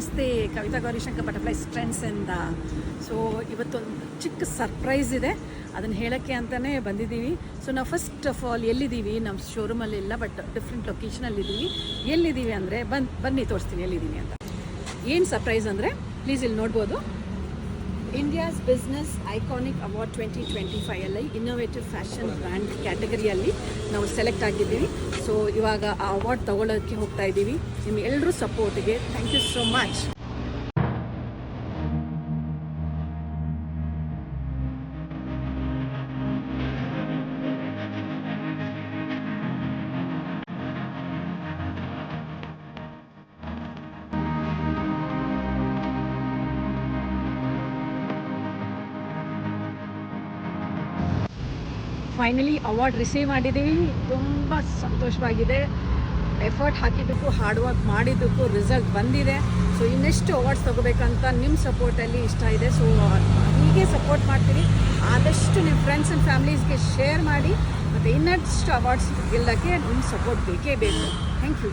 ನಮಸ್ತೆ, Kavita Gowrishankar butterfly ಫ್ರೆಂಡ್ಸಿಂದ. So ಇವತ್ತೊಂದು ಚಿಕ್ಕ ಸರ್ಪ್ರೈಸ್ ಇದೆ, ಅದನ್ನು ಹೇಳೋಕ್ಕೆ ಅಂತಲೇ ಬಂದಿದ್ದೀವಿ. ಸೊ ನಾವು ಫಸ್ಟ್ ಆಫ್ ಆಲ್ ಎಲ್ಲಿದ್ದೀವಿ, ನಮ್ಮ ಶೋರೂಮಲ್ಲಿ ಇಲ್ಲ, ಬಟ್ ಡಿಫ್ರೆಂಟ್ ಲೊಕೇಶನಲ್ಲಿದ್ದೀವಿ. ಎಲ್ಲಿದ್ದೀವಿ ಅಂದರೆ ಬನ್ನಿ ತೋರಿಸ್ತೀನಿ ಎಲ್ಲಿದ್ದೀನಿ ಅಂತ. ಏನು ಸರ್ಪ್ರೈಸ್ ಅಂದರೆ ಪ್ಲೀಸ್ ಇಲ್ಲಿ ನೋಡ್ಬೋದು, India's business iconic award 2025 innovative fashion brand ಕ್ಯಾಟಗರಿಯಲ್ಲಿ ನಾವು ಸೆಲೆಕ್ಟ್ ಆಗಿದ್ದೀವಿ. ಸೊ ಇವಾಗ ಆ ಅವಾರ್ಡ್ ತೊಗೊಳ್ಳೋಕ್ಕೆ ಹೋಗ್ತಾ ಇದ್ದೀವಿ. ನಿಮ್ಮ ಎಲ್ಲರೂ ಸಪೋರ್ಟಿಗೆ thank you so much. Finally award receive ಮಾಡಿದ್ದೀವಿ. ತುಂಬ ಸಂತೋಷವಾಗಿದೆ. ಎಫರ್ಟ್ ಹಾಕಿದ್ದಕ್ಕೂ ಹಾರ್ಡ್ ವರ್ಕ್ ಮಾಡಿದ್ದಕ್ಕೂ ರಿಸಲ್ಟ್ ಬಂದಿದೆ. ಸೊ ಇನ್ನೆಷ್ಟು ಅವಾರ್ಡ್ಸ್ ತೊಗೋಬೇಕಂತ ನಿಮ್ಮ ಸಪೋರ್ಟಲ್ಲಿ ಇಷ್ಟ ಇದೆ. ಸೊ ಹೀಗೆ ಸಪೋರ್ಟ್ ಮಾಡ್ತೀರಿ, ಆದಷ್ಟು ನಿಮ್ಮ ಫ್ರೆಂಡ್ಸ್ ಆ್ಯಂಡ್ ಫ್ಯಾಮಿಲೀಸ್ಗೆ ಶೇರ್ ಮಾಡಿ. ಮತ್ತು ಇನ್ನಷ್ಟು ಅವಾರ್ಡ್ಸ್ ಗೆಲ್ಲೋಕ್ಕೆ ನಿಮ್ಮ ಸಪೋರ್ಟ್ ಬೇಕೇ ಬೇಕು. Thank you.